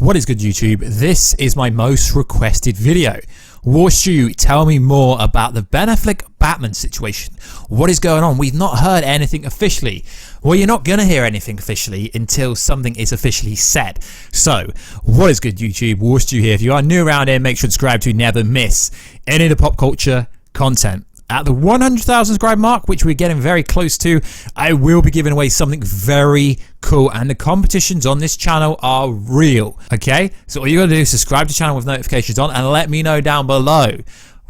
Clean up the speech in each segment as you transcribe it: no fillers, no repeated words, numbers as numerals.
What is good, YouTube? This is my most requested video. Warstu, tell me more about the Ben Affleck Batman situation. What is going on? We've not heard anything officially. Well, you're not going to hear anything officially until something is officially said. So, what is good, YouTube? Warstu here. If you are new around here, make sure to subscribe to never miss any of the pop culture content. At the 100,000 subscribe mark, which we're getting very close to, I will be giving away something very cool, and the competitions on this channel are real, okay? So all you gotta do is subscribe to the channel with notifications on and let me know down below,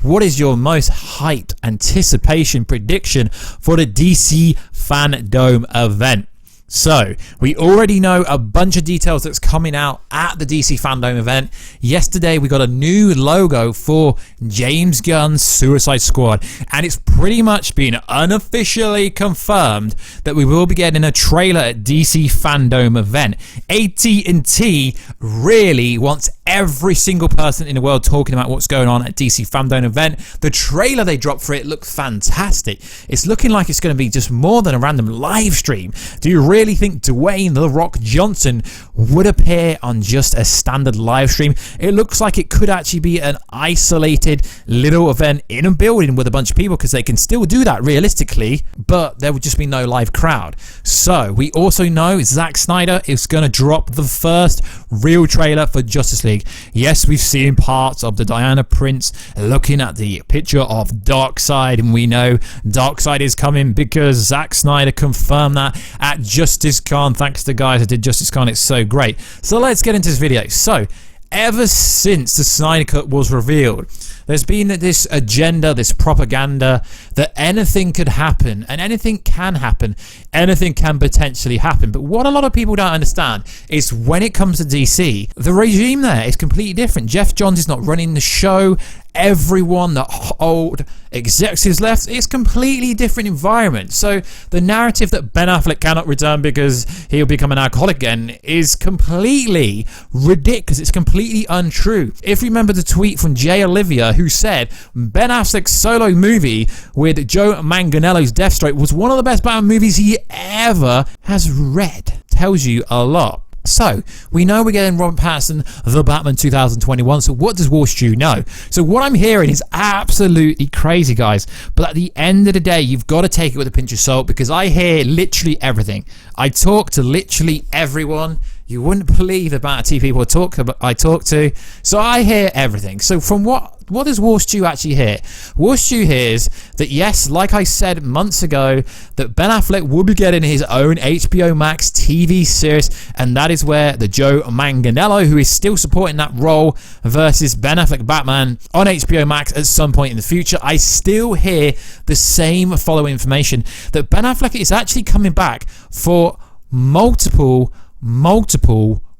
what is your most hyped anticipation prediction for the DC Fandome Event? So, we already know a bunch of details that's coming out at the DC Fandome Event. Yesterday, we got a new logo for James Gunn's Suicide Squad, and it's pretty much been unofficially confirmed that we will be getting a trailer at DC Fandome Event. AT&T really wants every single person in the world talking about what's going on at DC Fandome Event. The trailer they dropped for it looks fantastic. It's looking like it's going to be just more than a random live stream. Do you really think Dwayne "The Rock" Johnson would appear on just a standard live stream? It looks like it could actually be an isolated little event in a building with a bunch of people, because they can still do that realistically, but there would just be no live crowd. So we also know Zack Snyder is going to drop the first real trailer for Justice League. Yes, we've seen parts of the Diana Prince looking at the picture of Darkseid, and we know Darkseid is coming because Zack Snyder confirmed that at Justice Con. Thanks to the guys that did Justice Con, it's so great. So let's get into this video. So ever since the Snyder Cut was revealed, there's been this agenda, this propaganda that anything could happen, and anything can happen, anything can potentially happen. But what a lot of people don't understand is when it comes to DC, the regime there is completely different. Jeff Johns is not running the show. Everyone, the old executives left. It's completely different environment. So the narrative that Ben Affleck cannot return because he'll become an alcoholic again is completely ridiculous. It's completely untrue. If you remember the tweet from Jay Olivia, who said Ben Affleck's solo movie with Joe Manganiello's Deathstroke was one of the best Batman movies he ever has read, tells you a lot. So, we know we're getting Robert Pattinson, The Batman 2021, so what does Warstu know? So what I'm hearing is absolutely crazy, guys, but at the end of the day, you've got to take it with a pinch of salt, because I hear literally everything. I talk to literally everyone. You wouldn't believe the amount of people I talk to, so I hear everything. So from what does Warstu actually hear? Warstu hears that, yes, like I said months ago, that Ben Affleck will be getting his own HBO Max TV series, and that is where the Joe Manganiello, who is still supporting that role, versus Ben Affleck Batman on HBO Max at some point in the future. I still hear the same following information, that Ben Affleck is actually coming back for multiple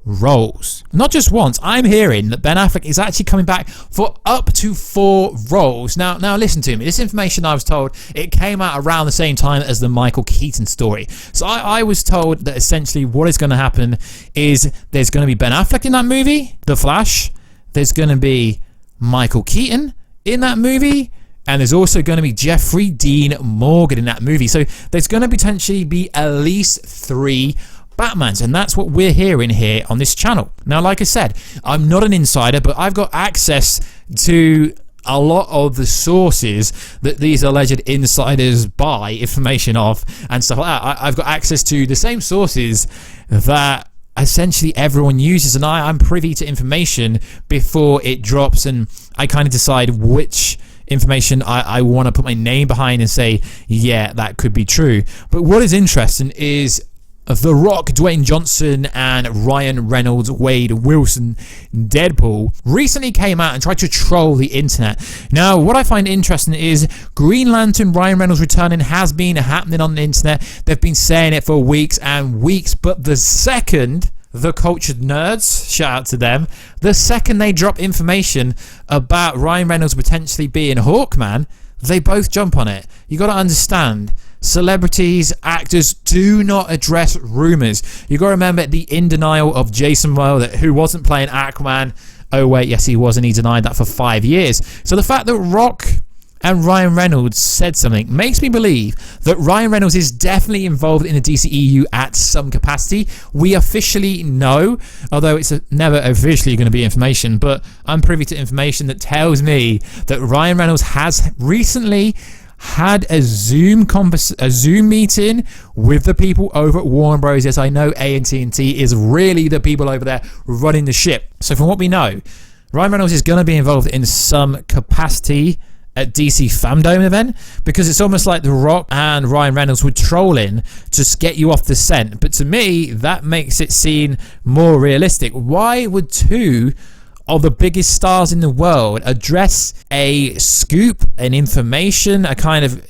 roles. Not just once. I'm hearing that Ben Affleck is actually coming back for up to 4 roles. Now listen to me. This information I was told, it came out around the same time as the Michael Keaton story. So I was told that essentially what is going to happen is there's going to be Ben Affleck in that movie, The Flash. There's going to be Michael Keaton in that movie. And there's also going to be Jeffrey Dean Morgan in that movie. So there's going to potentially be at least 3 Batmans, and that's what we're hearing here on this channel. Now, like I said, I'm not an insider, but I've got access to a lot of the sources that these alleged insiders buy information off and stuff like that. I've got access to the same sources that essentially everyone uses, and I'm privy to information before it drops, and I kind of decide which information I want to put my name behind and say, yeah, that could be true. But what is interesting is The Rock, Dwayne Johnson, and Ryan Reynolds, Wade Wilson, Deadpool, recently came out and tried to troll the internet. Now, what I find interesting is Green Lantern, Ryan Reynolds returning has been happening on the internet. They've been saying it for weeks and weeks, but the second the cultured nerds, shout out to them, the second they drop information about Ryan Reynolds potentially being Hawkman, they both jump on it. You got to understand, celebrities, actors do not address rumors. You got to remember the in denial of Jason Momoa, who wasn't playing Aquaman. Oh wait, yes he was, and he denied that for 5 years. So the fact that Rock and Ryan Reynolds said something makes me believe that Ryan Reynolds is definitely involved in the DCEU at some capacity. We officially know, although it's never officially going to be information, but I'm privy to information that tells me that Ryan Reynolds has recently had a Zoom meeting with the people over at Warner Bros. Yes, I know AT&T is really the people over there running the ship. So from what we know, Ryan Reynolds is going to be involved in some capacity at DC Fandome Event, because it's almost like The Rock and Ryan Reynolds were trolling to get you off the scent. But to me, that makes it seem more realistic. Why would two of the biggest stars in the world address a scoop, an information, a kind of,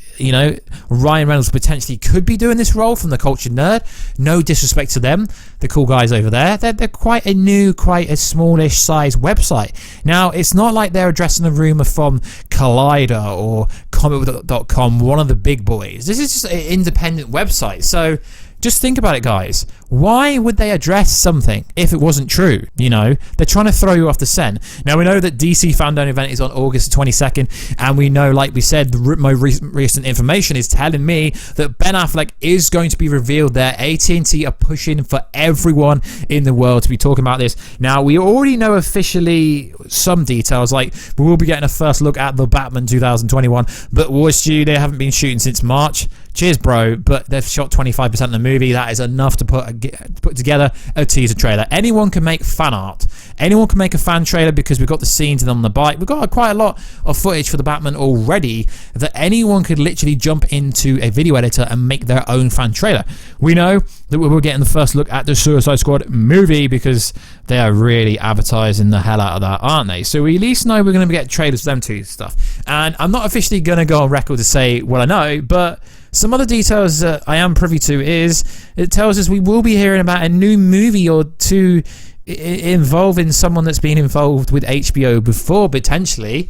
Ryan Reynolds potentially could be doing this role from the cultured nerd? No disrespect to them, the cool guys over there. They're quite a smallish size website. Now, it's not like they're addressing a rumour from Collider or comicbook.com, one of the big boys. This is just an independent website. So just think about it, guys. Why would they address something if it wasn't true? They're trying to throw you off the scent. Now, we know that DC Fandome Event is on August 22nd, and we know, like we said, the most recent information is telling me that Ben Affleck is going to be revealed there. AT&T are pushing for everyone in the world to be talking about this. Now, we already know officially some details, like we will be getting a first look at the Batman 2021, but Warstu, they haven't been shooting since March. Cheers, bro, but they've shot 25% of the movie. That is enough to put together a teaser trailer. Anyone can make fan art. Anyone can make a fan trailer, because we've got the scenes on the bike. We've got quite a lot of footage for the Batman already that anyone could literally jump into a video editor and make their own fan trailer. We know that we're getting the first look at the Suicide Squad movie, because they are really advertising the hell out of that, aren't they? So we at least know we're going to get trailers for them two stuff. And I'm not officially going to go on record to say what I know, but some other details that I am privy to is it tells us we will be hearing about a new movie or two involving someone that's been involved with HBO before, potentially.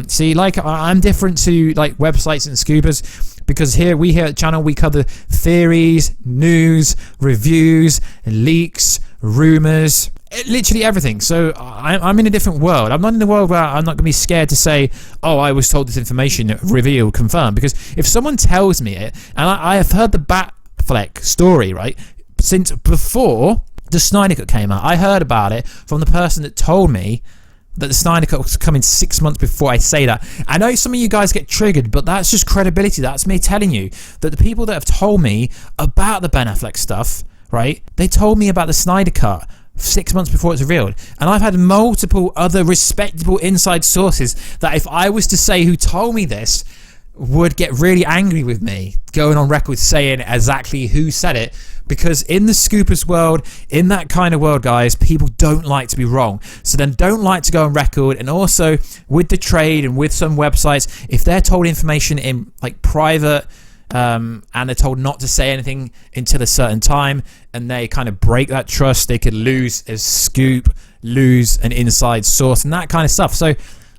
See, like, I'm different to like websites and scoopers, because here at the channel we cover theories, news, reviews, leaks, rumors, literally everything. So I'm in a different world. I'm not in the world where I'm not going to be scared to say, oh, I was told this information, revealed, confirmed. Because if someone tells me it, and I have heard the Batfleck story, right, since before the Snyder Cut came out. I heard about it from the person that told me that the Snyder Cut was coming 6 months before I say that. I know some of you guys get triggered, but that's just credibility. That's me telling you that the people that have told me about the Ben Affleck stuff, right, they told me about the Snyder Cut 6 months before it's revealed. And I've had multiple other respectable inside sources that if I was to say who told me this would get really angry with me, going on record saying exactly who said it. Because in the scoopers world, in that kind of world, guys, people don't like to be wrong. So then don't like to go on record. And also with the trade and with some websites, if they're told information in like private, and they're told not to say anything until a certain time, and they kind of break that trust, they could lose a scoop, lose an inside source, and that kind of stuff. So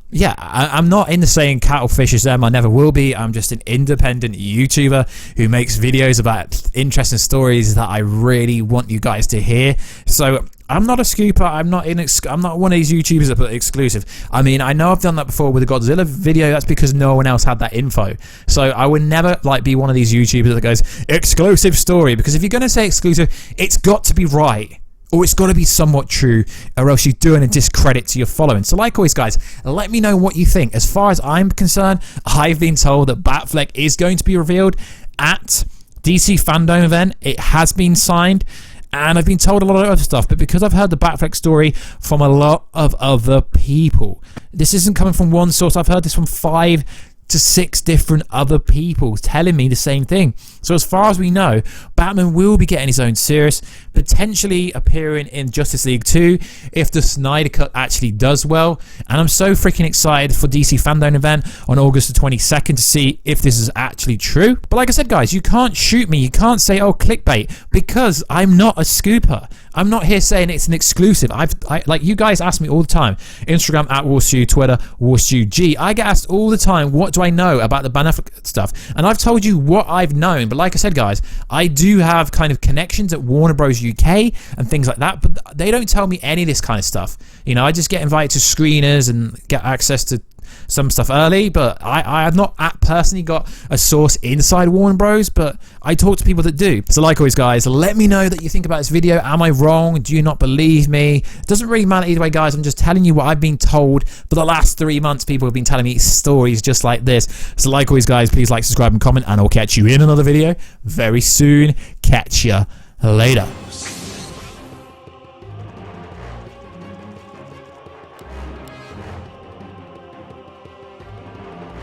yeah, I'm not into saying cattle fish is them. I never will be. I'm just an independent YouTuber who makes videos about interesting stories that I really want you guys to hear. So I'm not a scooper. I'm not one of these YouTubers that put exclusive. I mean, I know I've done that before with the Godzilla video. That's because no one else had that info. So I would never like be one of these YouTubers that goes exclusive story, because if you're going to say exclusive, it's got to be right. Or it's got to be somewhat true, or else you're doing a discredit to your following. So like always, guys, let me know what you think. As far as I'm concerned, I've been told that Batfleck is going to be revealed at DC Fandome Event. It has been signed, and I've been told a lot of other stuff. But because I've heard the Batfleck story from a lot of other people, this isn't coming from one source. I've heard this from 5 to 6 different other people telling me the same thing. So as far as we know, Batman will be getting his own series, potentially appearing in Justice League 2 if the Snyder Cut actually does well. And I'm so freaking excited for DC Fandome Event on August the 22nd to see if this is actually true. But like I said, guys, you can't shoot me. You can't say, oh, clickbait, because I'm not a scooper. I'm not here saying it's an exclusive. Like you guys ask me all the time. Instagram at Warstu, Twitter WarstuG. I get asked all the time, what do I know about the Ben Affleck stuff? And I've told you what I've known. But like I said, guys, I do have kind of connections at Warner Bros. UK and things like that. But they don't tell me any of this kind of stuff. You know, I just get invited to screeners and get access to some stuff early, but I have not personally got a source inside Warner Bros, but I talk to people that do. So like always, guys, let me know that you think about this video. Am I wrong? Do you not believe me? It doesn't really matter either way, guys. I'm just telling you what I've been told for the last 3 months. People have been telling me stories just like this. So like always, guys, please like, subscribe, and comment, and I'll catch you in another video very soon. Catch ya later.